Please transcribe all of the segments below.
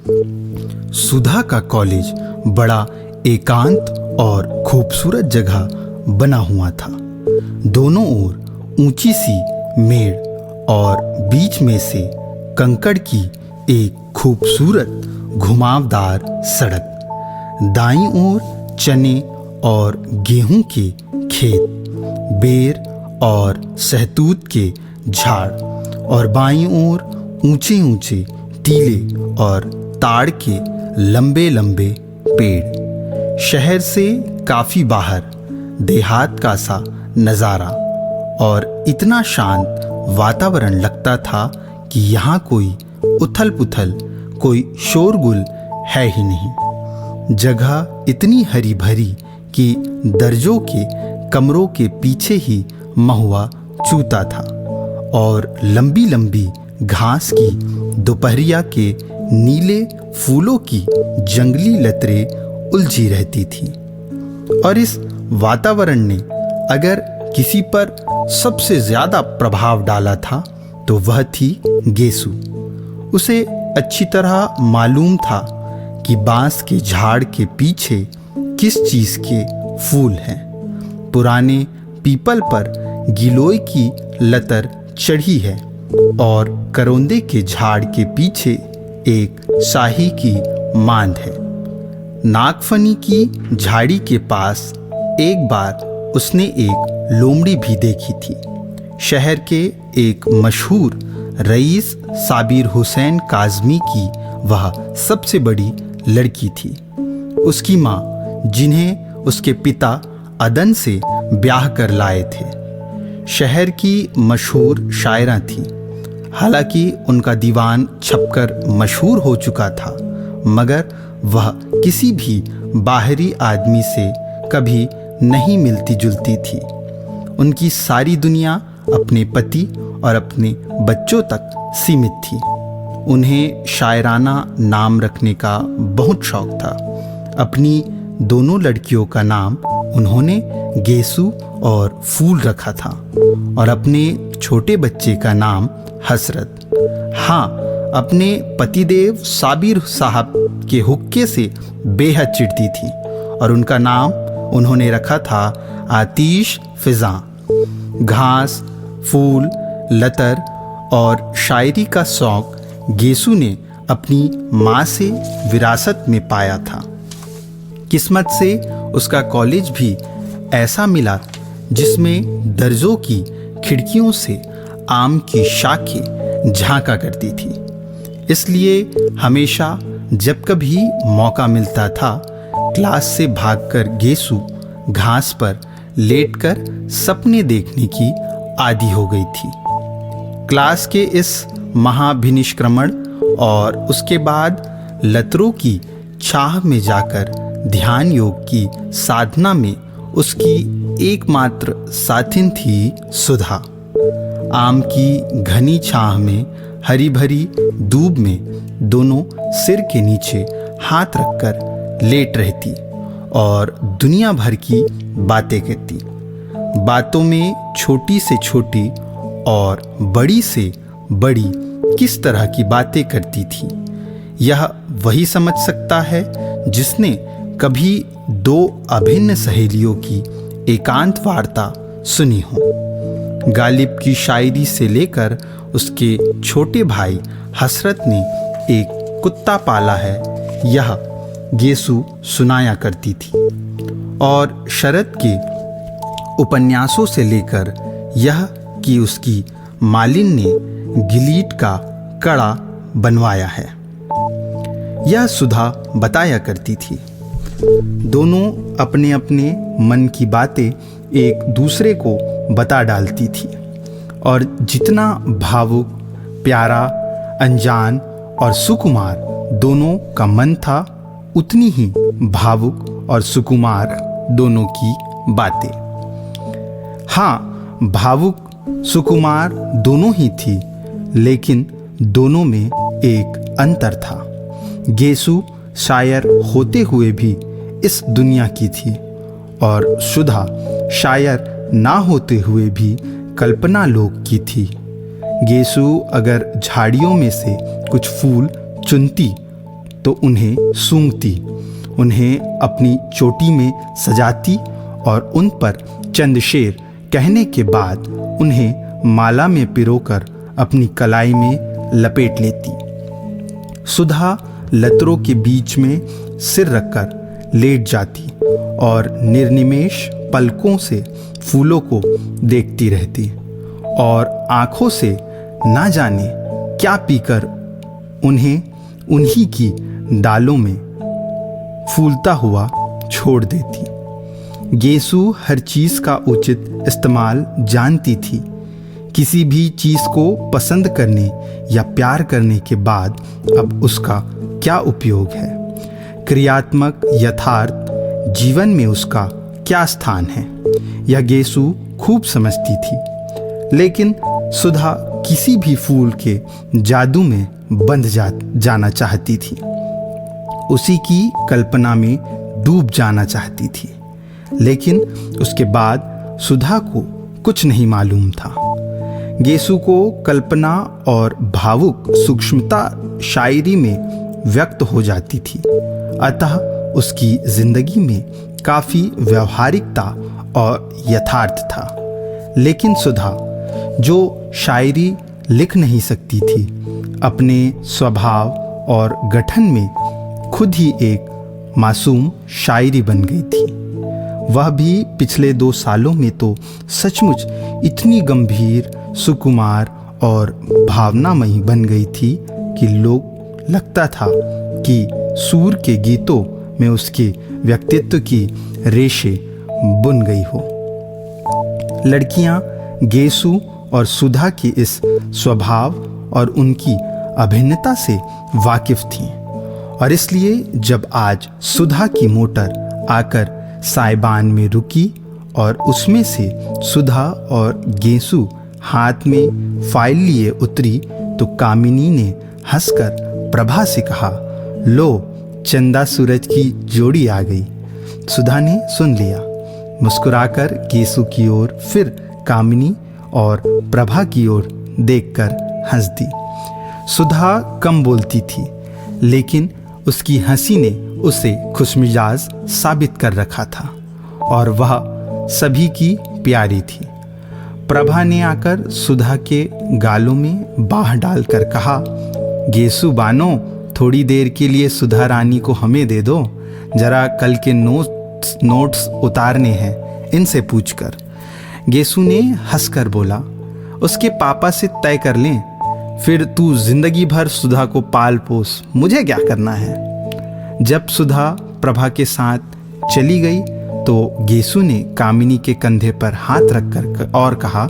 सुधा का कॉलेज बड़ा एकांत और खूबसूरत जगह बना हुआ था। दोनों ओर ऊंची सी मेड़ और बीच में से कंकड़ की एक खूबसूरत घुमावदार सड़क। दाईं ओर चने और गेहूं के खेत, बेर और सहतूत के झाड़ और बाईं ओर ऊंचे ऊंचे टीले और ताड़ के लंबे लंबे पेड़। शहर से काफी बाहर देहात का सा नज़ारा और इतना शांत वातावरण लगता था कि यहाँ कोई उथल पुथल, कोई शोरगुल है ही नहीं। जगह इतनी हरी भरी कि दर्जों के कमरों के पीछे ही महुआ चूता था और लंबी लंबी घास की दोपहरिया के नीले फूलों की जंगली लतरें उलझी रहती थी। और इस वातावरण ने अगर किसी पर सबसे ज्यादा प्रभाव डाला था तो वह थी गेसु। उसे अच्छी तरह मालूम था कि बांस के झाड़ के पीछे किस चीज के फूल हैं। पुराने पीपल पर गिलोय की लतर चढ़ी है और करौंदे के झाड़ के पीछे एक शाही की मांद है। नागफनी की झाड़ी के पास एक बार उसने एक लोमड़ी भी देखी थी। शहर के एक मशहूर रईस साबिर हुसैन काज़मी की वह सबसे बड़ी लड़की थी। उसकी माँ, जिन्हें उसके पिता अदन से ब्याह कर लाए थे, शहर की मशहूर शायरा थी। हालांकि उनका दीवान छपकर मशहूर हो चुका था, मगर वह किसी भी बाहरी आदमी से कभी नहीं मिलती जुलती थी। उनकी सारी दुनिया अपने पति और अपने बच्चों तक सीमित थी। उन्हें शायराना नाम रखने का बहुत शौक था। अपनी दोनों लड़कियों का नाम उन्होंने गेसु और फूल रखा था और अपने छोटे बच्चे का नाम हसरत। हाँ, अपने पतिदेव साबिर साहब के हुक्के से बेहद चिढ़ती थी और उनका नाम उन्होंने रखा था आतिश फिजा। घास, फूल, लतर और शायरी का शौक गेसु ने अपनी माँ से विरासत में पाया था। किस्मत से उसका कॉलेज भी ऐसा मिला जिसमें दर्जों की खिड़कियों से आम की शाखें झांका करती थी। इसलिए हमेशा जब कभी मौका मिलता था, क्लास से भागकर गेसु घास पर लेटकर सपने देखने की आदी हो गई थी। क्लास के इस महाभिनिष्क्रमण और उसके बाद लतरों की छाह में जाकर ध्यान योग की साधना में उसकी एकमात्र साथिन थी सुधा। आम की घनी छाह में, हरी भरी दूब में दोनों सिर के नीचे हाथ रखकर लेट रहती और दुनिया भर की बातें करती। बातों में छोटी से छोटी और बड़ी से बड़ी किस तरह की बातें करती थी, यह वही समझ सकता है जिसने कभी दो अभिन्न सहेलियों की एकांत वार्ता सुनी हो। गालिब की शायरी से लेकर उसके छोटे भाई हसरत ने एक कुत्ता पाला है, यह गेसु सुनाया करती थी। और शरद के उपन्यासों से लेकर यह कि उसकी मालिन ने गिलीट का कड़ा बनवाया है, यह सुधा बताया करती थी। दोनों अपने अपने मन की बातें एक दूसरे को बता डालती थी और जितना भावुक, प्यारा, अनजान और सुकुमार दोनों का मन था, उतनी ही भावुक और सुकुमार दोनों की बातें। हाँ, भावुक सुकुमार दोनों ही थी, लेकिन दोनों में एक अंतर था। गेसु शायर होते हुए भी इस दुनिया की थी और सुधा शायर ना होते हुए भी कल्पना लोक की थी। गेसु अगर झाड़ियों में से कुछ फूल चुनती तो उन्हें सूंघती, उन्हें अपनी चोटी में सजाती और उन पर चंद शेर कहने के बाद उन्हें माला में पिरोकर अपनी कलाई में लपेट लेती। सुधा लतरों के बीच में सिर रखकर लेट जाती और निर्निमेष पलकों से फूलों को देखती रहती और आंखों से ना जाने क्या पीकर उन्हें उन्हीं की डालों में फूलता हुआ छोड़ देती। गेसु हर चीज़ का उचित इस्तेमाल जानती थी। किसी भी चीज़ को पसंद करने या प्यार करने के बाद अब उसका क्या उपयोग है? क्रियात्मक यथार्थ जीवन में उसका क्या स्थान है? यह गेसु खूब समझती थी, लेकिन सुधा किसी भी फूल के जादू में बंध जाना चाहती थी, उसी की कल्पना में डूब जाना चाहती थी। लेकिन उसके बाद सुधा को कुछ नहीं मालूम था। गेसु को कल्पना और भावुक सूक्ष्मता शायरी में व्यक्त हो जाती थी, अतः उसकी जिंदगी में काफ़ी व्यवहारिकता और यथार्थ था। लेकिन सुधा, जो शायरी लिख नहीं सकती थी, अपने स्वभाव और गठन में खुद ही एक मासूम शायरी बन गई थी। वह भी पिछले 2 सालों में तो सचमुच इतनी गंभीर, सुकुमार और भावनामयी बन गई थी कि लोग लगता था कि सूर के गीतों में उसके व्यक्तित्व की रेशे बुन गई हो। लड़कियां गेसु और सुधा के इस स्वभाव और उनकी अभिन्नता से वाकिफ थीं और इसलिए जब आज सुधा की मोटर आकर साइबान में रुकी और उसमें से सुधा और गेसु हाथ में फाइल लिए उतरी तो कामिनी ने हंसकर प्रभा से कहा, लो चंदा सूरज की जोड़ी आ गई। सुधा ने सुन लिया, मुस्कुराकर गेसु की ओर फिर कामिनी और प्रभा की ओर देखकर हंस दी। सुधा कम बोलती थी, लेकिन उसकी हंसी ने उसे खुशमिजाज साबित कर रखा था और वह सभी की प्यारी थी। प्रभा ने आकर सुधा के गालों में बाह डालकर कहा, गेसु बानो, थोड़ी देर के लिए सुधा रानी को हमें दे दो, जरा कल के नोट्स उतारने हैं, इनसे पूछकर। गेसु ने हंसकर बोला, उसके पापा से तय कर लें, फिर तू जिंदगी भर सुधा को पाल पोस, मुझे क्या करना है। जब सुधा प्रभा के साथ चली गई तो गेसु ने कामिनी के कंधे पर हाथ रखकर और कहा,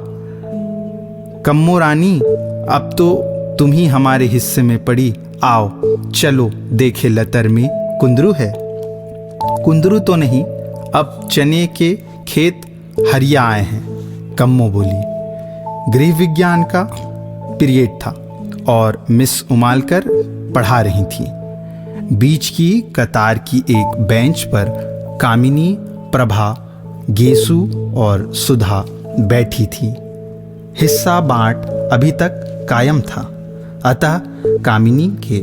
कम्मो रानी, अब तो तुम ही हमारे हिस्से में पड़ी, आओ चलो देखे लतर में कुंदरू है। कुंदरू तो नहीं, अब चने के खेत हरिया आए हैं, कम्मो बोली। गृह विज्ञान का पीरियड था और मिस उमालकर पढ़ा रही थी। बीच की कतार की एक बेंच पर कामिनी, प्रभा, गेसु और सुधा बैठी थी। हिस्सा बांट अभी तक कायम था, अतः कामिनी के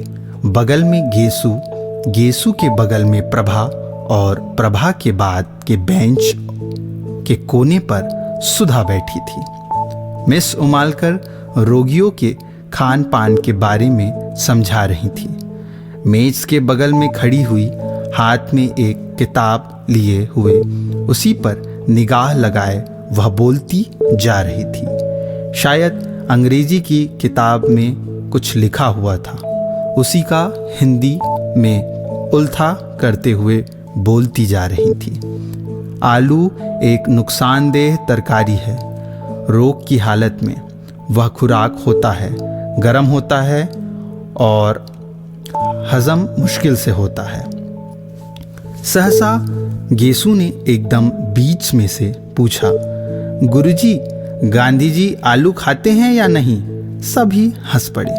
बगल में गेसु, गेसु के बगल में प्रभा और प्रभा के बाद के बेंच के कोने पर सुधा बैठी थी। मिस उमालकर रोगियों के खान पान के बारे में समझा रही थी। मेज के बगल में खड़ी हुई, हाथ में एक किताब लिए हुए उसी पर निगाह लगाए वह बोलती जा रही थी। शायद अंग्रेजी की किताब में कुछ लिखा हुआ था, उसी का हिंदी में उल्था करते हुए बोलती जा रही थी। आलू एक नुकसानदेह तरकारी है। रोग की हालत में वह खुराक होता है, गर्म होता है और हजम मुश्किल से होता है। सहसा गेसु ने एकदम बीच में से पूछा, गुरुजी, गांधी जी आलू खाते हैं या नहीं? सभी हंस पड़े।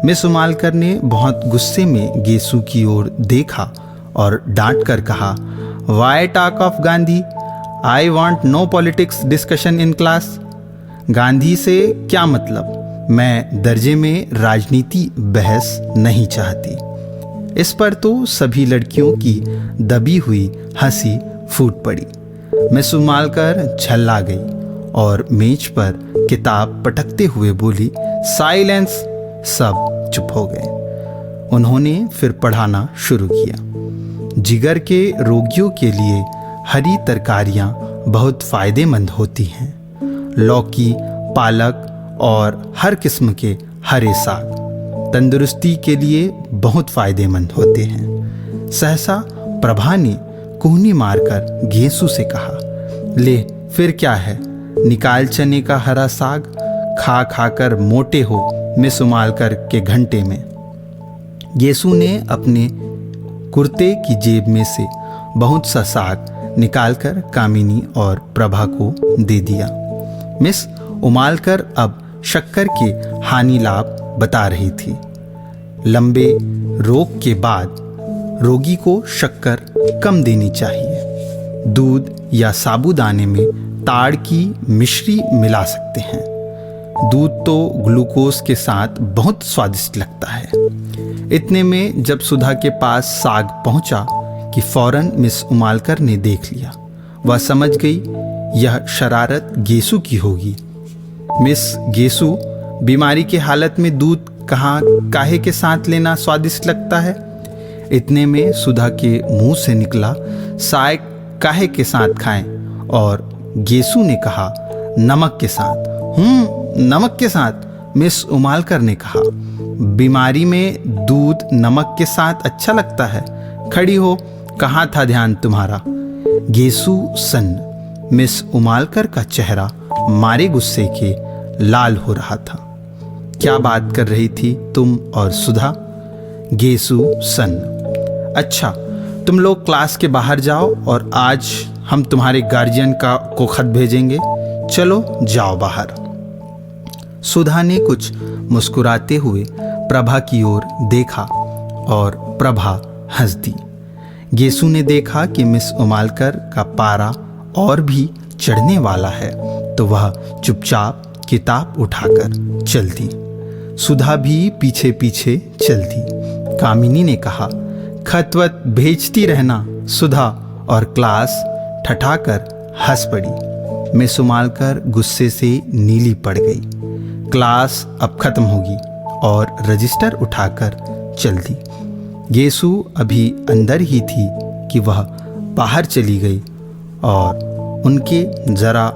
मिस उमालकर ने बहुत गुस्से में गेसु की ओर देखा और डांट कर कहा, why talk of Gandhi? I want no politics discussion in class. Gandhi से क्या मतलब? मैं दर्जे में राजनीति बहस नहीं चाहती। इस पर तो सभी लड़कियों की दबी हुई हंसी फूट पड़ी। मिस उमालकर झल्ला गई और मेज पर किताब पटकते हुए बोली, साइलेंस। सब चुप हो गए। उन्होंने फिर पढ़ाना शुरू किया। जिगर के रोगियों के लिए हरी तरकारियां बहुत फायदेमंद होती हैं। लौकी, पालक और हर किस्म के हरे साग तंदुरुस्ती के लिए बहुत फायदेमंद होते हैं। सहसा प्रभा ने कोहनी मारकर घेसू से कहा, ले फिर क्या है, निकाल चने का हरा साग, खा खाकर मोटे हो मिस उमालकर के घंटे में। घेसू ने अपने कुर्ते की जेब में से बहुत सा साग निकालकर कामिनी और प्रभा को दे दिया। मिस उमालकर अब शक्कर के हानि लाभ बता रही थी। लंबे रोग के बाद रोगी को शक्कर कम देनी चाहिए। दूध या साबूदाने में ताड़ की मिश्री मिला सकते हैं। दूध तो ग्लूकोज के साथ बहुत स्वादिष्ट लगता है। इतने में जब सुधा के पास साग पहुंचा कि फौरन मिस उमालकर ने देख लिया। वह समझ गई यह शरारत घेसू की होगी। मिस घेसू, बीमारी की हालत में दूध काहे के साथ लेना स्वादिष्ट लगता है? इतने में सुधा के मुंह से निकला, साग काहे के साथ खाएं? और घेसू ने कहा, नमक के साथ। नमक के साथ, मिस उमालकर ने कहा। बीमारी में दूध नमक के साथ अच्छा लगता है। खड़ी हो, कहाँ था ध्यान तुम्हारा? घेसू सन्न। मिस उमालकर का चेहरा मारे गुस्से के लाल हो रहा था। क्या बात कर रही थी तुम और सुधा? घेसू सन्न। अच्छा, तुम लोग क्लास के बाहर जाओ और आज हम तुम्हारे गार्जियन को खत भेजेंगे। चलो जाओ बाहर। सुधा ने कुछ मुस्कुराते हुए प्रभा की ओर देखा और प्रभा हंस दी। घेसू ने देखा कि मिस उमालकर का पारा और भी चढ़ने वाला है तो वह चुपचाप किताब उठाकर चल दी। सुधा भी पीछे पीछे चल दी। कामिनी ने कहा, खतवत भेजती रहना सुधा, और क्लास ठठाकर हंस पड़ी। मिस उमालकर गुस्से से नीली पड़ गई। क्लास अब खत्म होगी और रजिस्टर उठाकर चल दी। घेसू अभी अंदर ही थी कि वह बाहर चली गई और उनके जरा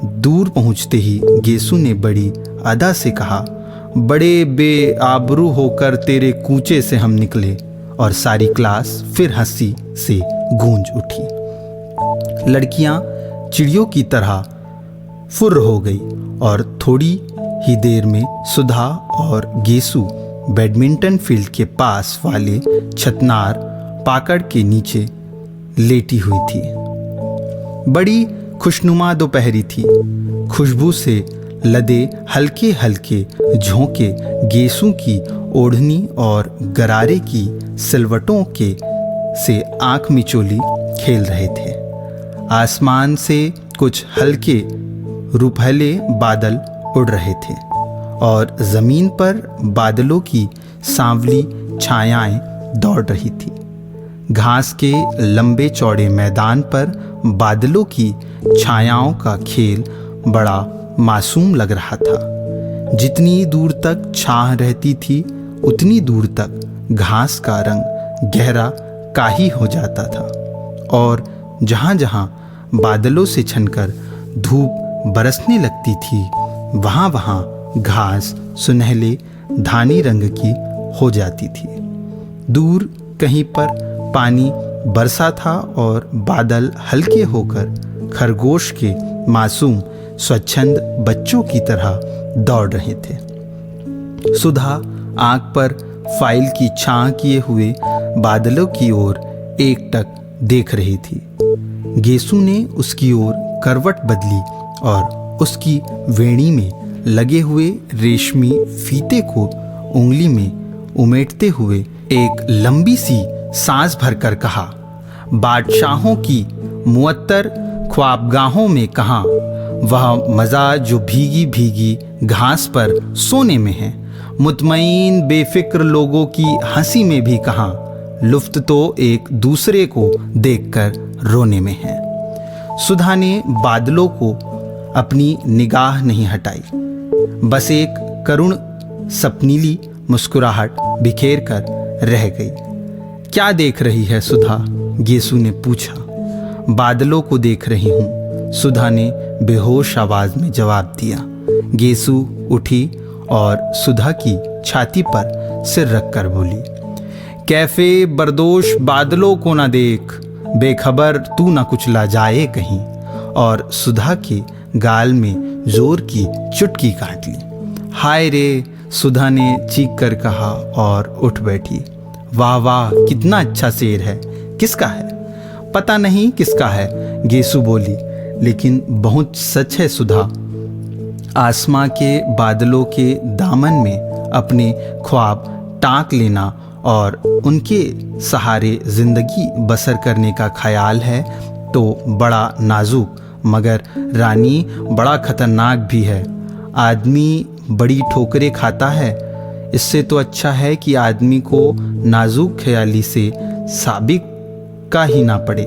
दूर पहुंचते ही घेसू ने बड़ी अदा से कहा, बड़े बेआबरू होकर तेरे कूचे से हम निकले। और सारी क्लास फिर हंसी से गूंज उठी। लड़कियां चिड़ियों की तरह फुर्र हो गई और थोड़ी ही देर में सुधा और घेसू बैडमिंटन फील्ड के पास वाले छतनार पाकड़ के नीचे लेटी हुई थी। बड़ी खुशनुमा दोपहरी थी। खुशबू से लदे हल्के हल्के झोंके घेसू की ओढ़नी और गरारे की सिलवटों के से आंख मिचोली खेल रहे थे। आसमान से कुछ हल्के रुपहले बादल उड़ रहे थे और जमीन पर बादलों की सांवली छायाएं दौड़ रही थी। घास के लंबे चौड़े मैदान पर बादलों की छायाओं का खेल बड़ा मासूम लग रहा था। जितनी दूर तक छाह रहती थी उतनी दूर तक घास का रंग गहरा काही हो जाता था और जहाँ-जहाँ बादलों से छनकर धूप बरसने लगती थी वहाँ-वहाँ घास सुनहले धानी रंग की हो जाती थी। दूर कहीं पर पानी बरसा था और बादल हल्के होकर खरगोश के मासूम स्वच्छंद बच्चों की तरह दौड़ रहे थे। सुधा आंख पर फाइल की छां किए हुए बादलों की ओर एकटक देख रही थी। घेसू ने उसकी ओर करवट बदली और उसकी वेणी में लगे हुए रेशमी फीते को उंगली में उमेटते हुए एक लंबी सी सांस भरकर कहा, बादशाहों की मुअत्तर ख्वाबगाहों में कहाँ, वह मज़ा जो भीगी भीगी घास पर सोने में है, मुतमईन बेफिक्र लोगों की हंसी में भी कहाँ। लुफ्त तो एक दूसरे को देखकर रोने में है। सुधा ने बादलों को अपनी निगाह नहीं हटाई, बस एक करुण सपनीली मुस्कुराहट बिखेर कर रह गई। क्या देख रही है सुधा? गेसु ने पूछा। बादलों को देख रही हूँ, सुधा ने बेहोश आवाज में जवाब दिया। गेसु उठी और सुधा की छाती पर सिर रखकर बोली, कैफे बरदोश बादलों को ना देख, बेखबर तू ना कुछ ला जाए कहीं। और सुधा के गाल में जोर की चुटकी काट ली। हाय रे, सुधा ने चीख कर कहा और उठ बैठी। वाह वाह, कितना अच्छा शेर है। किसका है? पता नहीं किसका है, गेसु बोली, लेकिन बहुत सच है सुधा। आसमां के बादलों के दामन में अपने ख्वाब टांक लेना और उनके सहारे जिंदगी बसर करने का ख्याल है तो बड़ा नाजुक मगर रानी बड़ा खतरनाक भी है। आदमी बड़ी ठोकरें खाता है, इससे तो अच्छा है कि आदमी को नाजुक ख्याली से साबिक का ही ना पड़े।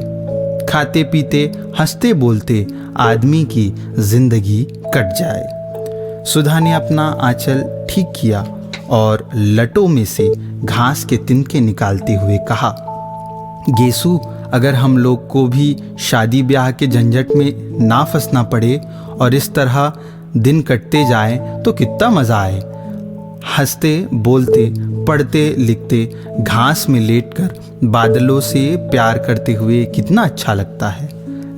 खाते पीते हंसते बोलते आदमी की जिंदगी कट जाए। सुधा ने अपना आंचल ठीक किया और लटों में से घास के तिनके निकालते हुए कहा, गेसु, अगर हम लोग को भी शादी ब्याह के झंझट में ना फंसना पड़े और इस तरह दिन कटते जाए तो कितना मज़ा आए। हंसते बोलते पढ़ते लिखते घास में लेटकर बादलों से प्यार करते हुए कितना अच्छा लगता है।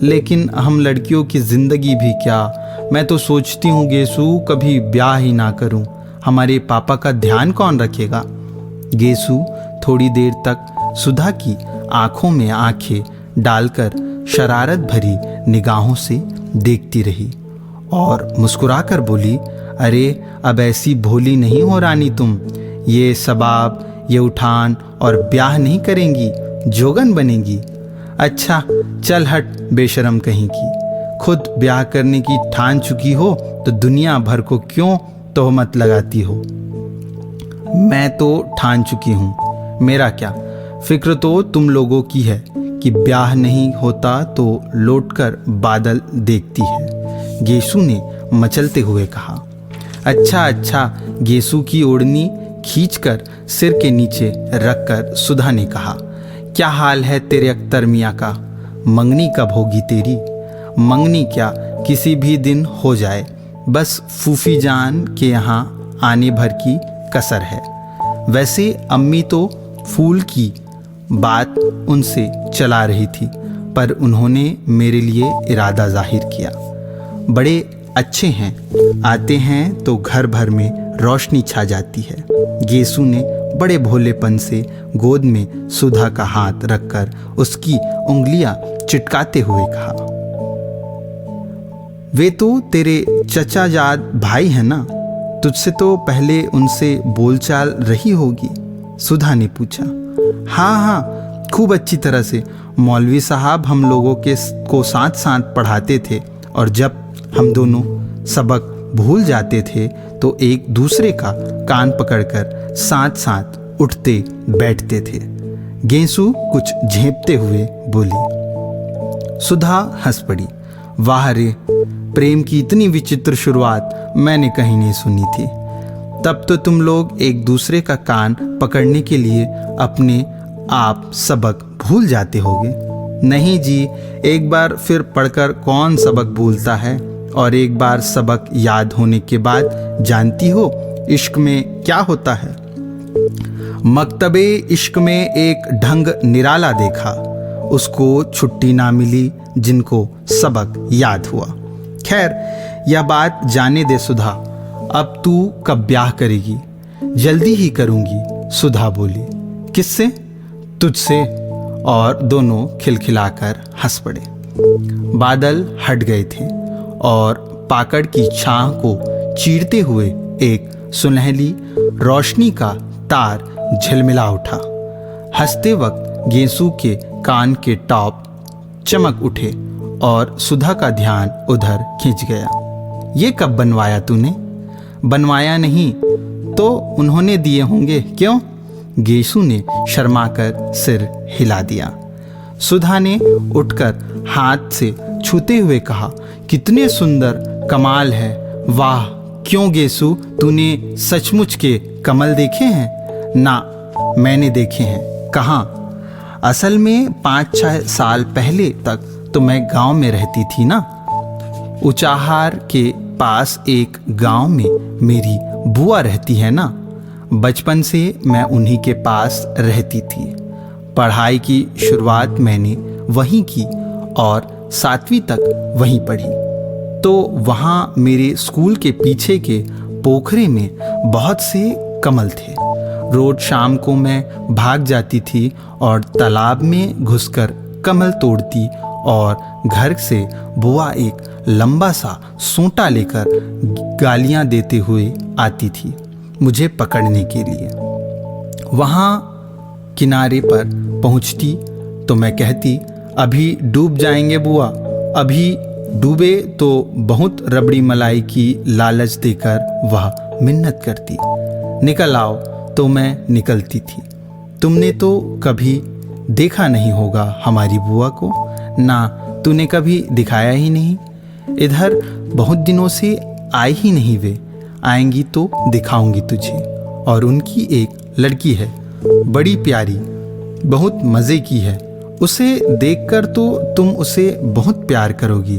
लेकिन हम लड़कियों की ज़िंदगी भी क्या, मैं तो सोचती हूँ गेसु कभी ब्याह ही ना करूँ, हमारे पापा का ध्यान कौन रखेगा। गेसु थोड़ी देर तक सुधा की आंखों में आंखें डालकर शरारत भरी निगाहों से देखती रही और मुस्कुराकर बोली, अरे अब ऐसी भोली नहीं हो रानी तुम, ये सबाब ये उठान और ब्याह नहीं करेंगी, जोगन बनेगी। अच्छा चल हट बेशरम कहीं की, खुद ब्याह करने की ठान चुकी हो तो दुनिया भर को क्यों तोहमत लगाती हो। मैं तो ठान चुकी हूँ, मेरा क्या, फिक्र तो तुम लोगों की है कि ब्याह नहीं होता तो लौटकर बादल देखती है। गेसु ने मचलते हुए कहा। अच्छा अच्छा, गेसु की ओढ़नी खींचकर सिर के नीचे रखकर सुधा ने कहा, क्या हाल है तेरे अख्तर मियाँ का, मंगनी कब होगी तेरी। मंगनी क्या, किसी भी दिन हो जाए, बस फूफी जान के यहाँ आने भर की कसर है। वैसे अम्मी तो फूल की बात उनसे चला रही थी, पर उन्होंने मेरे लिए इरादा जाहिर किया। बड़े अच्छे हैं, आते हैं तो घर भर में रोशनी छा जाती है। गेसु ने बड़े भोलेपन से गोद में सुधा का हाथ रखकर उसकी उंगलियां चिटकाते हुए कहा, वे तो तेरे चचा जाद भाई हैं ना, तुझसे तो पहले उनसे बोलचाल रही होगी। सुधा ने पूछा। हाँ हाँ, खूब अच्छी तरह से। मौलवी साहब हम लोगों को साथ साथ पढ़ाते थे और जब हम दोनों सबक भूल जाते थे तो एक दूसरे का कान पकड़कर साथ साथ उठते बैठते थे। गेसु कुछ झेंपते हुए बोली। सुधा हंस पड़ी। वाह रे, प्रेम की इतनी विचित्र शुरुआत मैंने कहीं नहीं सुनी थी। तब तो तुम लोग एक दूसरे का कान पकड़ने के लिए अपने आप सबक भूल जाते होगे। नहीं जी, एक बार फिर पढ़कर कौन सबक भूलता है, और एक बार सबक याद होने के बाद जानती हो इश्क में क्या होता है। मकतबे इश्क में एक ढंग निराला देखा, उसको छुट्टी ना मिली जिनको सबक याद हुआ। खैर यह बात जाने दे सुधा, अब तू कब ब्याह करेगी। जल्दी ही करूंगी, सुधा बोली। किससे? तुझसे। और दोनों खिलखिलाकर हंस पड़े। बादल हट गए थे और पाकड़ की छाह को चीरते हुए एक सुनहली रोशनी का तार झिलमिला उठा। हंसते वक्त गेसु के कान के टॉप चमक उठे और सुधा का ध्यान उधर खींच गया। ये कब बनवाया तूने? बनवाया नहीं तो उन्होंने दिए होंगे। क्यों? गेसु ने शर्माकर सिर हिला दिया। सुधा ने उठकर हाथ से छूते हुए कहा, कितने सुंदर, कमाल है, वाह। क्यों गेसु, तूने सचमुच के कमल देखे हैं? ना, मैंने देखे हैं। कहाँ? असल में 5-6 साल पहले तक तो मैं गांव में रहती थी ना। ऊंचाहार के पास एक गांव में मेरी बुआ रहती है ना। बचपन से मैं उन्हीं के पास रहती थी। पढ़ाई की शुरुआत मैंने वहीं की और 7वीं तक वहीं पढ़ी। तो वहाँ मेरे स्कूल के पीछे के पोखरे में बहुत से कमल थे। रोज शाम को मैं भाग जाती थी और तालाब में घुसकर कमल तोड़ती और घर से बुआ एक लंबा सा सोंटा लेकर गालियाँ देते हुए आती थी मुझे पकड़ने के लिए। वहाँ किनारे पर पहुँचती तो मैं कहती, अभी डूब जाएंगे बुआ। अभी डूबे तो बहुत रबड़ी मलाई की लालच देकर वह मिन्नत करती। निकल आओ, तो मैं निकलती थी। तुमने तो कभी देखा नहीं होगा हमारी बुआ को ना, तूने कभी दिखाया ही नहीं। इधर बहुत दिनों से आई ही नहीं वे। आएंगी तो दिखाऊंगी तुझे। और उनकी एक लड़की है, बड़ी प्यारी, बहुत मज़े की है। उसे देखकर तो तुम उसे बहुत प्यार करोगी।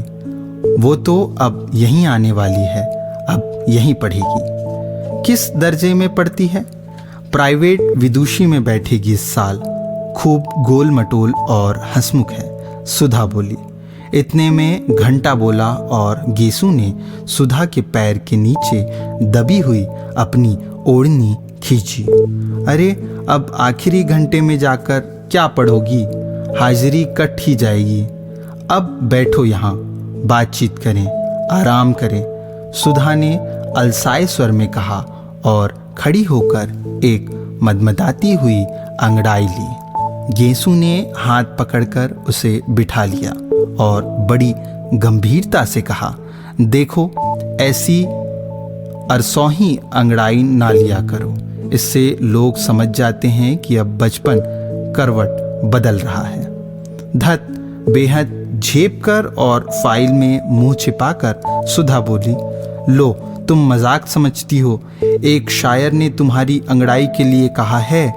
वो तो अब यहीं आने वाली है, अब यहीं पढ़ेगी। किस दर्जे में पढ़ती है? प्राइवेट विदुषी में बैठेगी इस साल। खूब गोल मटोल और हंसमुख है, सुधा बोली। इतने में घंटा बोला और गेसु ने सुधा के पैर के नीचे दबी हुई अपनी ओढ़नी खींची। अरे, अब आखिरी घंटे में जाकर क्या पढ़ोगी? हाजिरी कट ही जाएगी। अब बैठो यहाँ, बातचीत करें, आराम करें, सुधा ने अलसाए स्वर में कहा और खड़ी होकर एक मदमदाती हुई अंगड़ाई ली। गेसु ने हाथ पकड़कर उसे बिठा लिया और बड़ी गंभीरता से कहा, देखो, ऐसी अरसौही अंगड़ाई ना लिया करो। इससे लोग समझ जाते हैं कि अब बचपन करवट बदल रहा है। धत, बेहद झेप कर और फाइल में मुंह छिपाकर सुधा बोली, लो, तुम मजाक समझती हो। एक शायर ने तुम्हारी अंगड़ाई के लिए कहा है,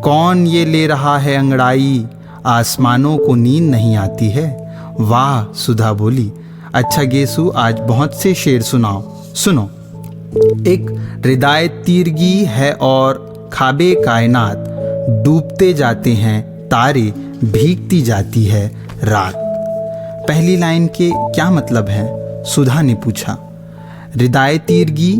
कौन ये ले रहा है अंगड़ाई, आसमानों को नींद नहीं आती है। वाह, सुधा बोली। अच्छा गेसु, आज बहुत से शेर सुनाओ। सुनो। एक हृदय तीरगी है और खाबे कायनात, डूबते जाते हैं तारे, भीगती जाती है रात। पहली लाइन के क्या मतलब है? सुधा ने पूछा। हृदय तीरगी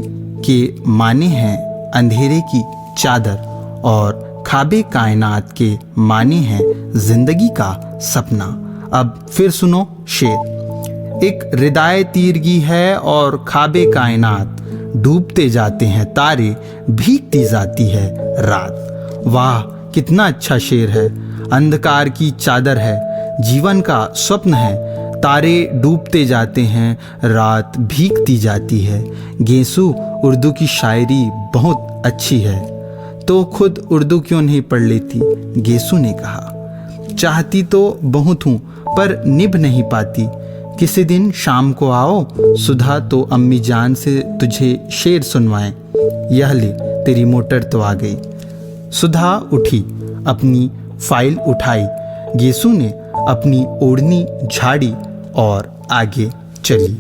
के माने हैं अंधेरे की चादर और खाबे कायनात के माने हैं जिंदगी का सपना। अब फिर सुनो शेर। एक हृदय तीरगी है और खाबे कायनात, डूबते जाते हैं तारे, भीगती जाती है रात। वाह, कितना अच्छा शेर है। अंधकार की चादर है, जीवन का स्वप्न है, तारे डूबते जाते हैं, रात भीगती जाती है। गेसु, उर्दू की शायरी बहुत अच्छी है। तो खुद उर्दू क्यों नहीं पढ़ लेती? गेसु ने कहा। चाहती तो बहुत हूँ पर निभ नहीं पाती। किसी दिन शाम को आओ, सुधा तो अम्मी जान से तुझे शेर सुनवाएं। यह ले, तेरी मोटर तो आ गई। सुधा उठी, अपनी फाइल उठाई। गेसु ने अपनी ओढ़नी झाड़ी और आगे चली।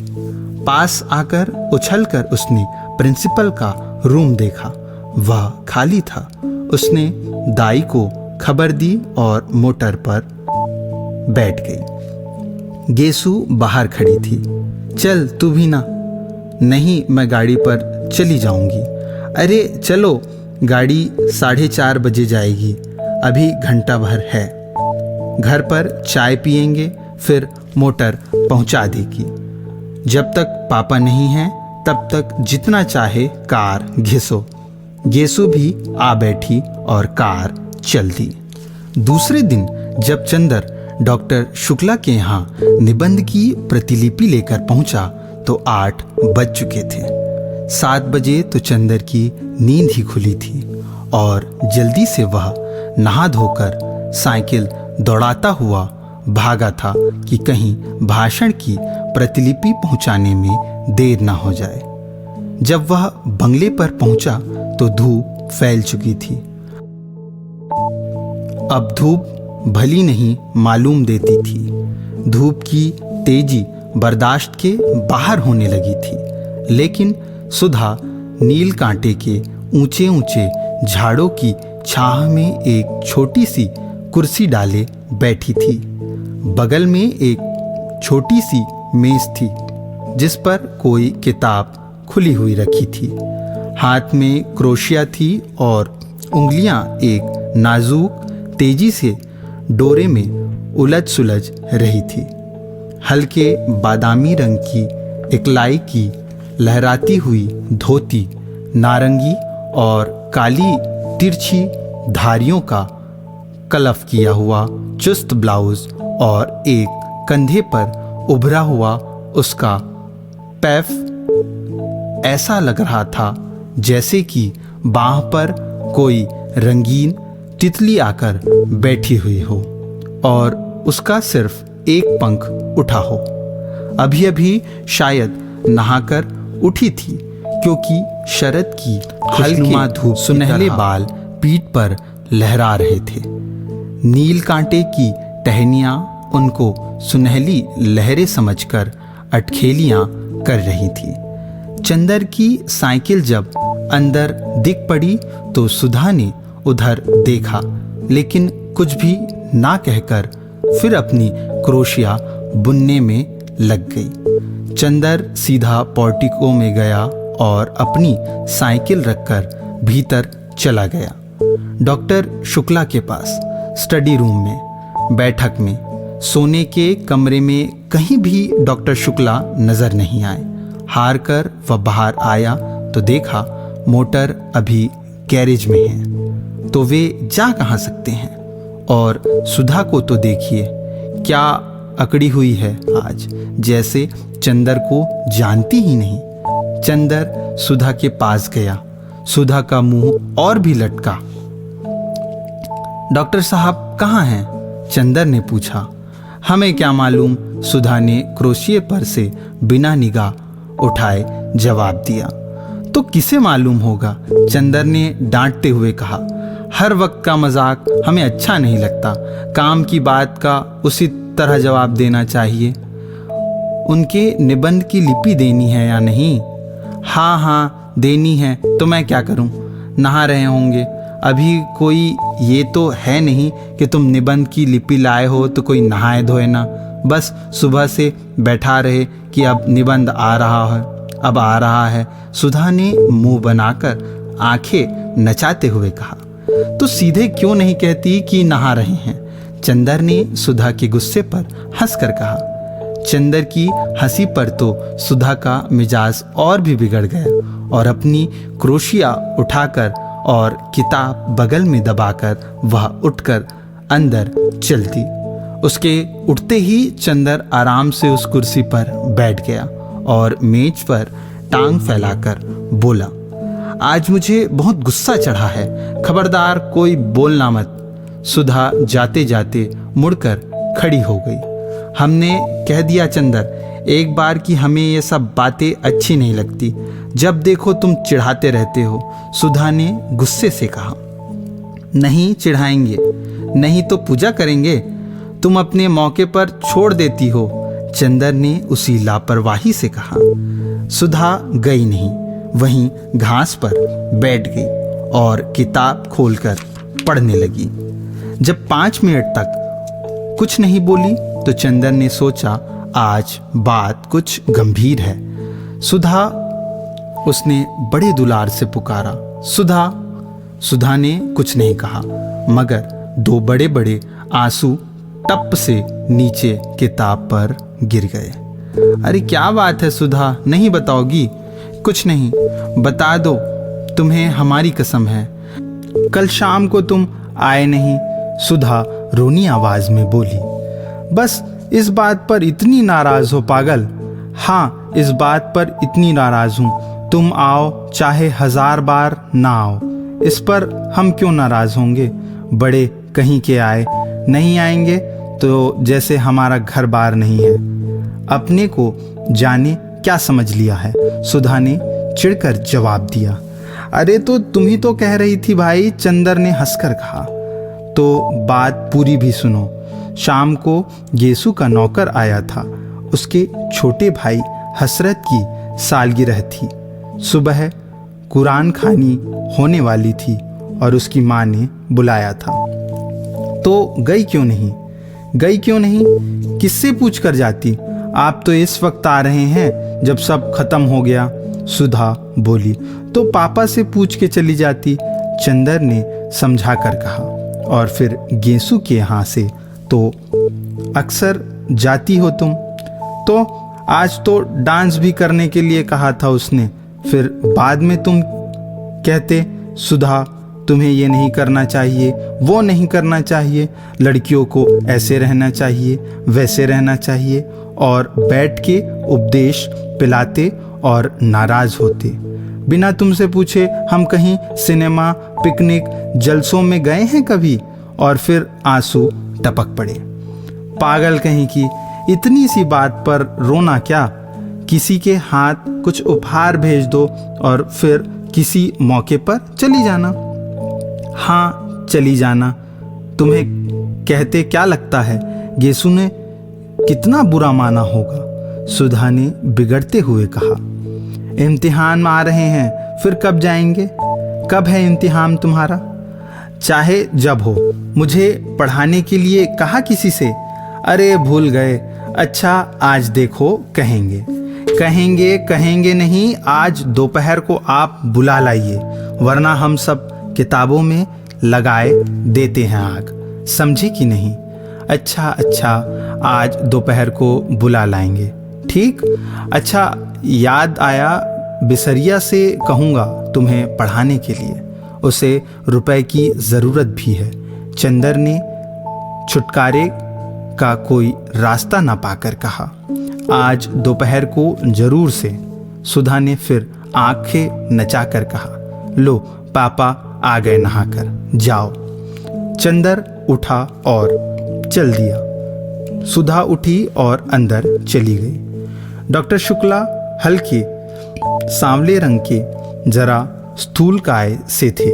पास आकर उछलकर उसने प्रिंसिपल का रूम देखा। वह खाली था। उसने दाई को खबर दी और मोटर पर बैठ गई। गेसु बाहर खड़ी थी। चल तू भी ना। नहीं, मैं गाड़ी पर चली जाऊंगी। अरे चलो, गाड़ी 4:30 बजे जाएगी, अभी घंटा भर है। घर पर चाय पिएंगे, फिर मोटर पहुंचा देगी। जब तक पापा नहीं हैं तब तक जितना चाहे कार घिसो। गेसु भी आ बैठी और कार चल दी। दूसरे दिन जब चंदर डॉक्टर शुक्ला के यहाँ निबंध की प्रतिलिपि लेकर पहुंचा तो 8 बज चुके थे। 7 बजे तो चंदर की नींद ही खुली थी और जल्दी से वह नहा धोकर साइकिल दौड़ाता हुआ भागा था कि कहीं भाषण की प्रतिलिपि पहुंचाने में देर ना हो जाए। जब वह बंगले पर पहुंचा तो धूप फैल चुकी थी। अब धूप भली नहीं मालूम देती थी। धूप की तेजी बर्दाश्त के बाहर होने लगी थी, लेकिन सुधा नील कांटे के ऊंचे ऊंचे झाड़ों की छाह में एक छोटी सी कुर्सी डाले बैठी थी। बगल में एक छोटी सी मेज थी जिस पर कोई किताब खुली हुई रखी थी। हाथ में क्रोशिया थी और उंगलियां एक नाजुक तेजी से डोरे में उलझ सुलझ रही थी। हल्के बादामी रंग की इकलाई की लहराती हुई धोती, नारंगी और काली तिरछी धारियों का कलफ किया हुआ चुस्त ब्लाउज और एक कंधे पर उभरा हुआ उसका पैफ ऐसा लग रहा था जैसे कि बाह पर कोई रंगीन तितली आकर बैठी हुई हो और उसका सिर्फ एक पंख उठा हो। अभी अभी शायद नहाकर उठी थी, क्योंकि शरद की हल्की धूप सुनहले बाल पीठ पर लहरा रहे थे। नील कांटे की टहनियां उनको सुनहली लहरें समझकर अटखेलियां कर रही थी। चंदर की साइकिल जब अंदर दिख पड़ी तो सुधा ने उधर देखा, लेकिन कुछ भी ना कहकर फिर अपनी क्रोशिया बुनने में लग गई। चंदर सीधा पोर्टिको में गया और अपनी साइकिल रखकर भीतर चला गया। डॉक्टर शुक्ला के पास स्टडी रूम में, बैठक में, सोने के कमरे में कहीं भी डॉक्टर शुक्ला नजर नहीं आए। हार कर वह बाहर आया तो देखा मोटर अभी गैरेज में है, तो वे जा कहाँ सकते हैं। और सुधा को तो देखिए, क्या अकड़ी हुई है आज, जैसे चंदर को जानती ही नहीं। चंदर सुधा के पास गया। सुधा का मुंह और भी लटका। डॉक्टर साहब कहाँ हैं? चंदर ने पूछा। हमें क्या मालूम, सुधा ने क्रोशिये पर से बिना निगाह उठाए जवाब दिया। तो किसे मालूम होगा? चंदर ने डांटते हुए कहा। हर वक्त का मजाक हमें अच्छा नहीं लगता। काम की बात का उसी तरह जवाब देना चाहिए। उनके निबंध की लिपि देनी है या नहीं? हाँ हाँ देनी है, तो मैं क्या करूं? नहा रहे होंगे। अभी कोई ये तो है नहीं कि तुम निबंध की लिपि लाए हो तो कोई नहाए धोए ना। बस सुबह से बैठा रहे कि अब निबंध आ रहा है, अब आ रहा है। सुधा ने मुंह बनाकर आंखें नचाते हुए कहा। तो सीधे क्यों नहीं कहती कि नहा रहे हैं? चंदर ने सुधा के गुस्से पर हंसकर कहा। चंदर की हंसी पर तो सुधा का मिजाज और भी बिगड़ गया और अपनी क्रोशिया उठाकर और किताब बगल में दबाकर वह उठकर अंदर चल दी। उसके उठते ही चंदर आराम से उस कुर्सी पर बैठ गया और मेज पर टांग फैलाकर बोला, आज मुझे बहुत गुस्सा चढ़ा है, खबरदार कोई बोलना मत। सुधा जाते जाते मुड़कर खड़ी हो गई। हमने कह दिया चंदर, एक बार कि हमें ये सब बातें अच्छी नहीं लगती। जब देखो तुम चिढ़ाते रहते हो। सुधा ने गुस्से से कहा। नहीं चिढ़ाएंगे, नहीं तो पूजा करेंगे। तुम अपने मौके पर छोड़ देती हो, चंदर ने उसी लापरवाही से कहा। सुधा गई नहीं, वहीं घास पर बैठ गई और किताब खोलकर पढ़ने लगी। जब 5 मिनट तक कुछ नहीं बोली तो चंदर ने सोचा आज बात कुछ गंभीर है। सुधा, उसने बड़े दुलार से पुकारा। सुधा। सुधा ने कुछ नहीं कहा, मगर 2 बड़े बड़े आंसू टप से नीचे किताब पर गिर गए। अरे क्या बात है सुधा, नहीं बताओगी? कुछ नहीं, बता दो, तुम्हें हमारी कसम है। कल शाम को तुम आए नहीं, सुधा रोनी आवाज में बोली। बस इस बात पर इतनी नाराज हो पागल? हाँ, इस बात पर इतनी नाराज हूं। तुम आओ चाहे 1000 बार ना आओ, इस पर हम क्यों नाराज होंगे? बड़े कहीं के आए, नहीं आएंगे तो जैसे हमारा घर बार नहीं है। अपने को जाने क्या समझ लिया है, सुधा ने चिढ़कर जवाब दिया। अरे तो तुम ही तो कह रही थी भाई, चंदर ने हंसकर कहा। तो बात पूरी भी सुनो। शाम को गेसु का नौकर आया था। उसके छोटे भाई हसरत की सालगिरह थी। सुबह कुरान खानी होने वाली थी और उसकी माँ ने बुलाया था। तो गई क्यों नहीं? गई क्यों नहीं? किससे पूछ कर जाती? आप तो इस वक्त आ रहे हैं जब सब खत्म हो गया, सुधा बोली। तो पापा से पूछ के चली जाती, चंदर ने समझा कर कहा। और फिर गेसु के यहाँ से तो अक्सर जाती हो तुम। तो आज तो डांस भी करने के लिए कहा था उसने, फिर बाद में तुम कहते सुधा तुम्हें ये नहीं करना चाहिए, वो नहीं करना चाहिए, लड़कियों को ऐसे रहना चाहिए, वैसे रहना चाहिए, और बैठ के उपदेश पिलाते और नाराज होते। बिना तुमसे पूछे हम कहीं सिनेमा, पिकनिक, जलसों में गए हैं कभी? और फिर आंसू टपक पड़े। पागल कहीं की, इतनी सी बात पर रोना क्या? किसी के हाथ कुछ उपहार भेज दो और फिर किसी मौके पर चली जाना। हाँ, चली जाना। तुम्हें कहते क्या लगता है गेसु ने कितना बुरा माना होगा? सुधा ने बिगड़ते हुए कहा। इम्तिहान में आ रहे हैं, फिर कब जाएंगे? कब है इम्तिहान तुम्हारा? चाहे जब हो। मुझे पढ़ाने के लिए कहा किसी से? अरे भूल गए। अच्छा आज देखो कहेंगे। कहेंगे कहेंगे नहीं, आज दोपहर को आप बुला लाइए, वरना हम सब किताबों में लगाए देते हैं आग। समझे कि नहीं? अच्छा अच्छा, आज दोपहर को बुला लाएंगे। ठीक। अच्छा याद आया, बिसरिया से कहूँगा तुम्हें पढ़ाने के लिए, उसे रुपए की ज़रूरत भी है। चंदर ने छुटकारे का कोई रास्ता ना पाकर कहा। आज दोपहर को जरूर से, सुधा ने फिर आंखें नचाकर कहा। लो पापा आ गए नहाकर, जाओ। चंदर उठा और चल दिया। सुधा उठी और अंदर चली गई। डॉक्टर शुक्ला हल्के सांवले रंग के, जरा स्थूलकाय से थे।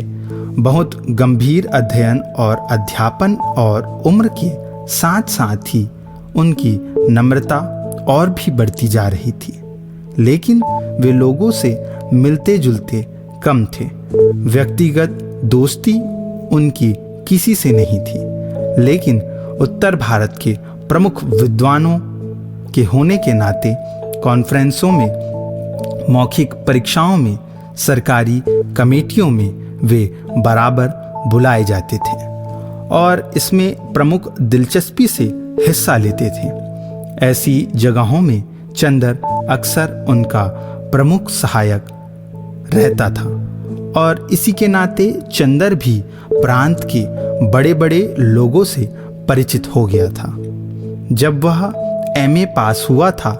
बहुत गंभीर अध्ययन और अध्यापन और उम्र के साथ साथ ही उनकी नम्रता और भी बढ़ती जा रही थी। लेकिन वे लोगों से मिलते जुलते कम थे। व्यक्तिगत दोस्ती उनकी किसी से नहीं थी, लेकिन उत्तर भारत के प्रमुख विद्वानों के होने के नाते कॉन्फ्रेंसों में, मौखिक परीक्षाओं में, सरकारी कमेटियों में वे बराबर बुलाए जाते थे और इसमें प्रमुख दिलचस्पी से हिस्सा लेते थे। ऐसी जगहों में चंदर अक्सर उनका प्रमुख सहायक रहता था और इसी के नाते चंदर भी प्रांत के बड़े बड़े लोगों से परिचित हो गया था। जब वह एमए पास हुआ था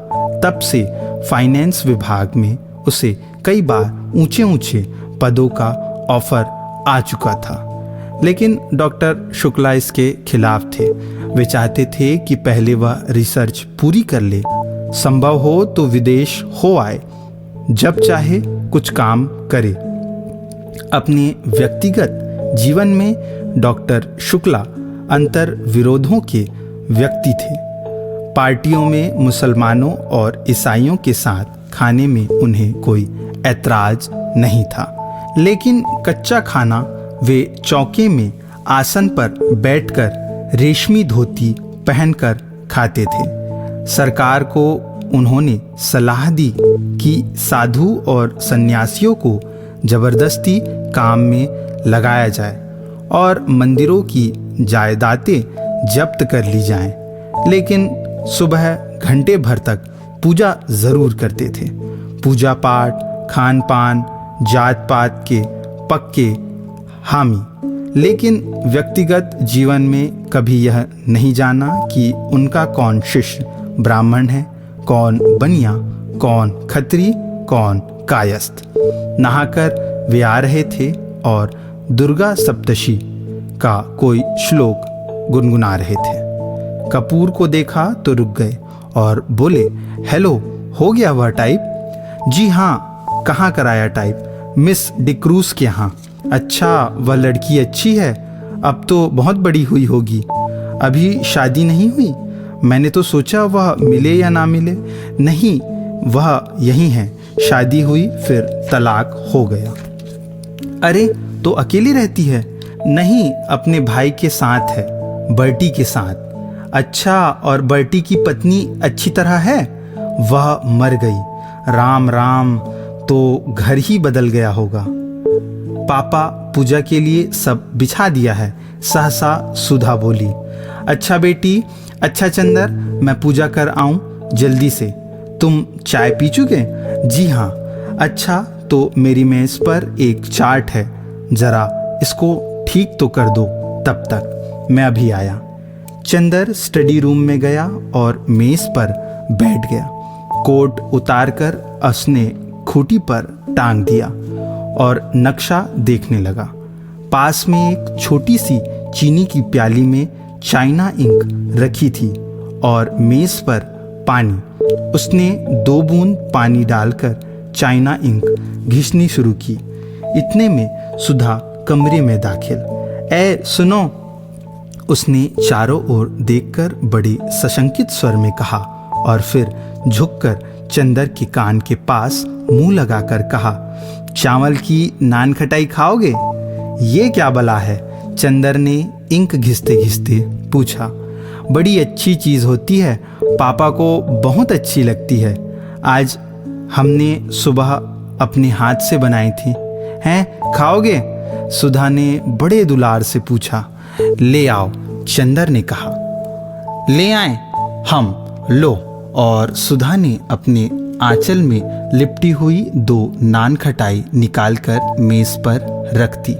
तब से फाइनेंस विभाग में उसे कई बार ऊंचे ऊंचे पदों का ऑफर आ चुका था, लेकिन डॉक्टर शुक्ला इसके खिलाफ थे। वे चाहते थे कि पहले वह रिसर्च पूरी कर ले, संभव हो तो विदेश हो आए, जब चाहे कुछ काम करे। अपने व्यक्तिगत जीवन में डॉक्टर शुक्ला अंतर विरोधों के व्यक्ति थे। पार्टियों में मुसलमानों और ईसाइयों के साथ खाने में उन्हें कोई ऐतराज नहीं था, लेकिन कच्चा खाना वे चौके में आसन पर बैठकर रेशमी धोती पहनकर खाते थे। सरकार को उन्होंने सलाह दी कि साधु और सन्यासियों को जबरदस्ती काम में लगाया जाए और मंदिरों की जायदादें जब्त कर ली जाएं, लेकिन सुबह घंटे भर तक पूजा जरूर करते थे। पूजा पाठ, खान पान, जात पात के पक्के हामी, लेकिन व्यक्तिगत जीवन में कभी यह नहीं जाना कि उनका कौन शिष्य ब्राह्मण है, कौन बनिया, कौन खत्री, कौन कायस्थ। नहाकर वे आ रहे थे और दुर्गा सप्तशी का कोई श्लोक गुनगुना रहे थे। कपूर को देखा तो रुक गए और बोले, हेलो, हो गया वह टाइप? जी हाँ, कहाँ कराया टाइप? मिस डिक्रूज के यहाँ। अच्छा, वह लड़की अच्छी है? अब तो बहुत बड़ी हुई होगी। अभी शादी नहीं हुई? मैंने तो सोचा वह मिले या ना मिले। नहीं, वह यही है, शादी हुई फिर तलाक हो गया। अरे, तो अकेली रहती है? नहीं, अपने भाई के साथ है, बर्टी के साथ। अच्छा, और बर्टी की पत्नी अच्छी तरह है? वह मर गई। राम राम, तो घर ही बदल गया होगा। पापा पूजा के लिए सब बिछा दिया है, सहसा सुधा बोली। अच्छा बेटी, अच्छा चंदर, मैं पूजा कर आऊं जल्दी से। तुम चाय पी चुके? जी हाँ। अच्छा, तो मेरी मेज पर एक चार्ट है, जरा इसको ठीक तो कर दो, तब तक मैं अभी आया। चंदर स्टडी रूम में गया और मेज पर बैठ गया। कोट उतारकर उसने खूंटी पर टांग दिया और नक्शा देखने लगा। पास में एक छोटी सी चीनी की प्याली में चाइना इंक रखी थी और मेज पर पानी। उसने 2 बूंद पानी डालकर चाइना इंक घिसनी शुरू की। इतने में सुधा कमरे में दाखिल। ए सुनो, उसने चारों ओर देखकर बड़े सशंकित स्वर में कहा और फिर झुककर चंदर के कान के पास मुंह लगाकर कहा, चावल की नान खटाई खाओगे? ये क्या बला है? चंदर ने इंक घिसते घिसते पूछा। बड़ी अच्छी चीज़ होती है, पापा को बहुत अच्छी लगती है। आज हमने सुबह अपने हाथ से बनाई थी। हैं, खाओगे? सुधा ने बड़े दुलार से पूछा। ले आओ, चंदर ने कहा। ले आए हम, लो। और सुधा ने अपने आंचल में लिपटी हुई 2 नान खटाई निकालकर मेज पर रख दी।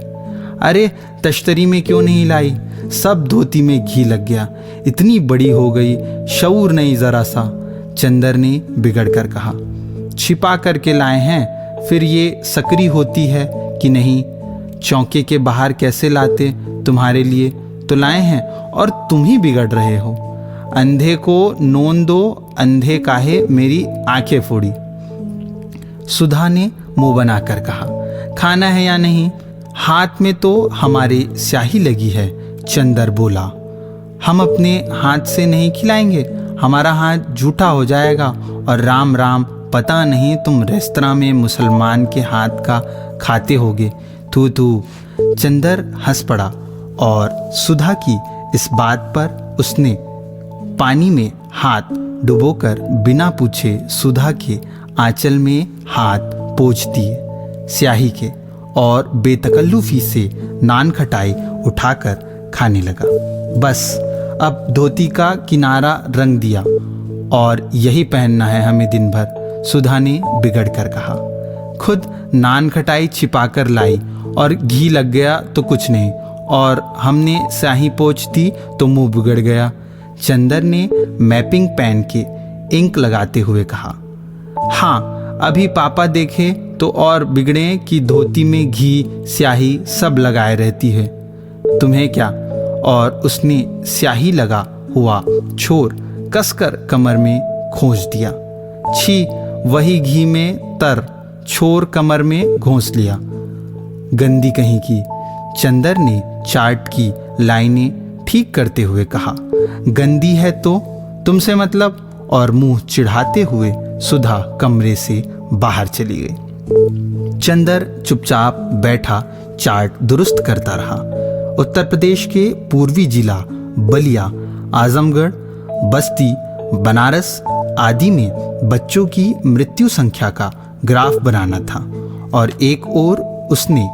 अरे, तश्तरी में क्यों नहीं लाई? सब धोती में घी लग गया। इतनी बड़ी हो गई, शऊर नहीं जरा सा, चंदर ने बिगड़ कर कहा। छिपा करके लाए हैं, फिर ये सकरी होती है कि नहीं? चौके के बाहर कैसे लाते? तुम्हारे लिए तो लाए हैं और तुम ही बिगड़ रहे हो। अंधे को नोन दो, अंधे काहे मेरी आंखें फोड़ी। सुधा ने मुंह बनाकर कहा। खाना है या नहीं? हाथ में तो हमारे स्याही लगी है, चंदर बोला। हम अपने हाथ से नहीं खिलाएंगे, हमारा हाथ झूठा हो जाएगा। और राम राम, पता नहीं तुम रेस्तरां में मुसलमान के हाथ का खाते होगे। तू चंदर हंस पड़ा और सुधा की इस बात पर उसने पानी में हाथ डुबोकर बिना पूछे सुधा के आंचल में हाथ पोंछ दिए स्याही के और बेतकल्लुफी से नान खटाई उठाकर खाने लगा। बस अब धोती का किनारा रंग दिया और यही पहनना है हमें दिन भर, सुधा ने बिगड़ कर कहा। खुद नान खटाई छिपा कर लाई और घी लग गया तो कुछ नहीं, और हमने स्याही पोंछ दी तो मुंह बिगड़ गया, चंदर ने मैपिंग पेन के इंक लगाते हुए कहा। हाँ, अभी पापा देखे तो और बिगड़े कि धोती में घी स्याही सब लगाए रहती है। तुम्हें क्या? और उसने स्याही लगा हुआ छोर कसकर कमर में खोंच दिया। छी, वही घी में तर छोर कमर में घोंस लिया, गंदी कहीं की, चंदर ने चार्ट की लाइनें ठीक करते हुए कहा। गंदी है तो तुमसे मतलब? और मुंह चिढ़ाते हुए सुधा कमरे से बाहर चली गई। चंदर चुपचाप बैठा चार्ट दुरुस्त करता रहा। उत्तर प्रदेश के पूर्वी जिला बलिया, आजमगढ़, बस्ती, बनारस आदि में बच्चों की मृत्यु संख्या का ग्राफ बनाना था और एक ओर उसने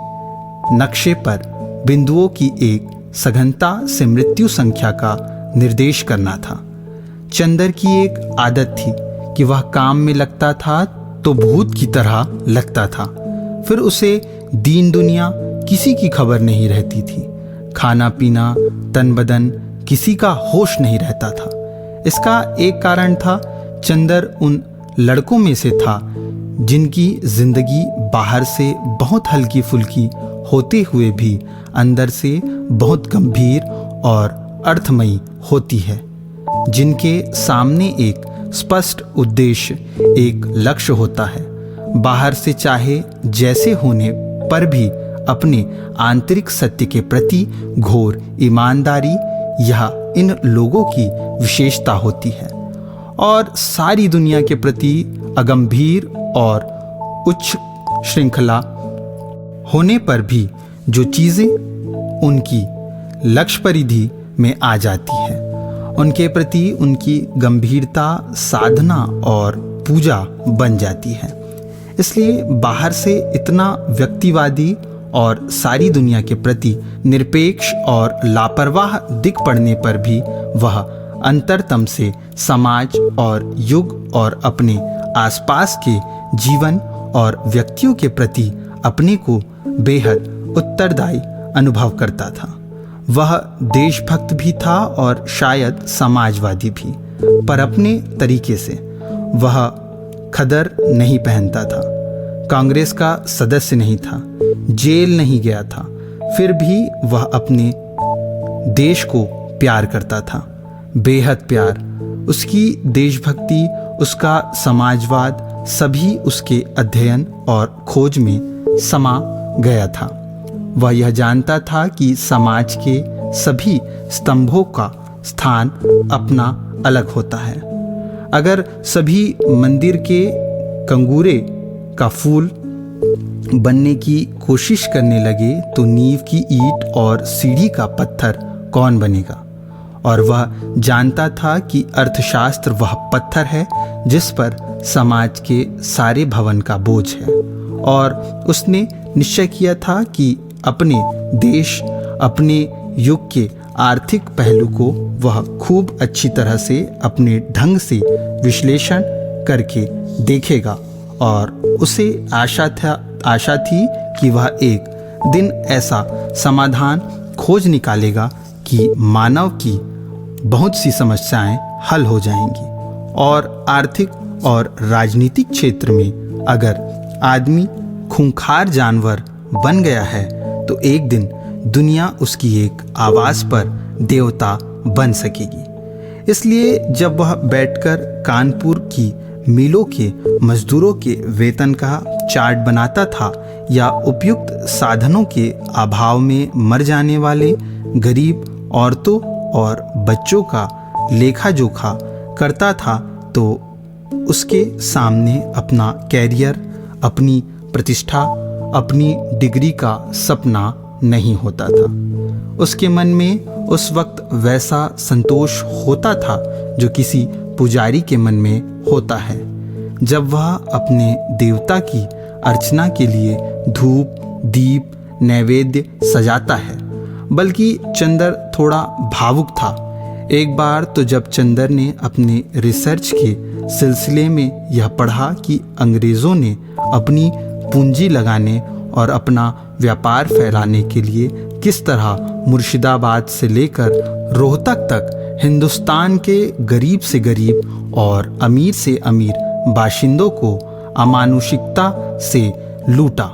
नक्शे पर बिंदुओं की एक सघनता से मृत्यु संख्या का निर्देश करना था। चंदर की एक आदत थी कि वह काम में लगता था तो भूत की तरह लगता था, फिर उसे दीन दुनिया किसी की खबर नहीं रहती थी। खाना पीना तन बदन किसी का होश नहीं रहता था। इसका एक कारण था, चंदर उन लड़कों में से था जिनकी जिंदगी बाहर से बहुत हल्की फुल्की होते हुए भी अंदर से बहुत गंभीर और अर्थमयी होती है, जिनके सामने एक स्पष्ट उद्देश्य, एक लक्ष्य होता है। बाहर से चाहे जैसे होने पर भी अपने आंतरिक सत्य के प्रति घोर ईमानदारी यह इन लोगों की विशेषता होती है। और सारी दुनिया के प्रति अगंभीर और उच्च श्रृंखला होने पर भी जो चीज़ें उनकी लक्ष्य परिधि में आ जाती है, उनके प्रति उनकी गंभीरता साधना और पूजा बन जाती है। इसलिए बाहर से इतना व्यक्तिवादी और सारी दुनिया के प्रति निरपेक्ष और लापरवाह दिख पड़ने पर भी वह अंतरतम से समाज और युग और अपने आसपास के जीवन और व्यक्तियों के प्रति अपने को बेहद उत्तरदायी अनुभव करता था। वह देशभक्त भी था और शायद समाजवादी भी, पर अपने तरीके से। वह खदर नहीं पहनता था, कांग्रेस का सदस्य नहीं था, जेल नहीं गया था, फिर भी वह अपने देश को प्यार करता था, बेहद प्यार। उसकी देशभक्ति, उसका समाजवाद सभी उसके अध्ययन और खोज में समा गया था। वह यह जानता था कि समाज के सभी स्तंभों का स्थान अपना अलग होता है। अगर सभी मंदिर के कंगूरे का फूल बनने की कोशिश करने लगे तो नींव की ईंट और सीढ़ी का पत्थर कौन बनेगा? और वह जानता था कि अर्थशास्त्र वह पत्थर है जिस पर समाज के सारे भवन का बोझ है। और उसने निश्चय किया था कि अपने देश, अपने युग के आर्थिक पहलू को वह खूब अच्छी तरह से अपने ढंग से विश्लेषण करके देखेगा। और उसे आशा थी कि वह एक दिन ऐसा समाधान खोज निकालेगा कि मानव की बहुत सी समस्याएं हल हो जाएंगी। और आर्थिक और राजनीतिक क्षेत्र में अगर आदमी खूंखार जानवर बन गया है तो एक दिन दुनिया उसकी एक आवाज़ पर देवता बन सकेगी। इसलिए जब वह बैठकर कानपुर की मिलों के मजदूरों के वेतन का चार्ट बनाता था या उपयुक्त साधनों के अभाव में मर जाने वाले गरीब औरतों और बच्चों का लेखा जोखा करता था, तो उसके सामने अपना कैरियर, अपनी प्रतिष्ठा, अपनी डिग्री का सपना नहीं होता था। उसके मन में उस वक्त वैसा संतोष होता था जो किसी पुजारी के मन में होता है जब वह अपने देवता की अर्चना के लिए धूप, दीप, नैवेद्य सजाता है। बल्कि चंदर थोड़ा भावुक था। एक बार तो जब चंदर ने अपने रिसर्च के सिलसिले में यह पढ़ा कि अंग्रेज़ों ने अपनी पूंजी लगाने और अपना व्यापार फैलाने के लिए किस तरह मुर्शिदाबाद से लेकर रोहतक तक हिंदुस्तान के गरीब से गरीब और अमीर से अमीर बाशिंदों को अमानुषिकता से लूटा,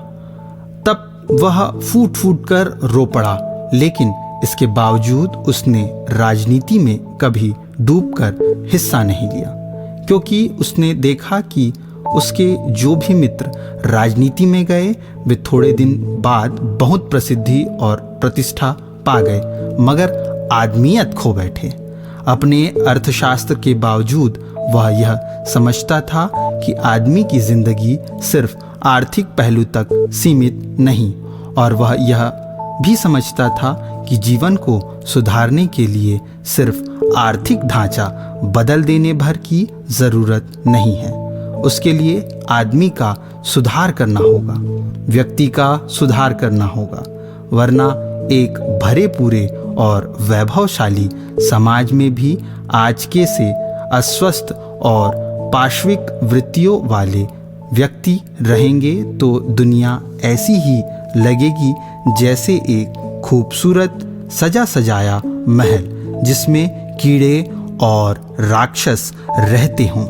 तब वह फूट फूट कर रो पड़ा। लेकिन इसके बावजूद उसने राजनीति में कभी डूबकर हिस्सा नहीं लिया, क्योंकि उसने देखा कि उसके जो भी मित्र राजनीति में गए वे थोड़े दिन बाद बहुत प्रसिद्धि और प्रतिष्ठा पा गए, मगर आदमियत खो बैठे। अपने अर्थशास्त्र के बावजूद वह यह समझता था कि आदमी की जिंदगी सिर्फ आर्थिक पहलू तक सीमित नहीं, और वह यह भी समझता था कि जीवन को सुधारने के लिए सिर्फ आर्थिक ढांचा बदल देने भर की ज़रूरत नहीं है। उसके लिए आदमी का सुधार करना होगा, व्यक्ति का सुधार करना होगा, वरना एक भरे पूरे और वैभवशाली समाज में भी आज के से अस्वस्थ और पार्श्विक वृत्तियों वाले व्यक्ति रहेंगे तो दुनिया ऐसी ही लगेगी जैसे एक खूबसूरत सजा सजाया महल जिसमें कीड़े और राक्षस रहते हों।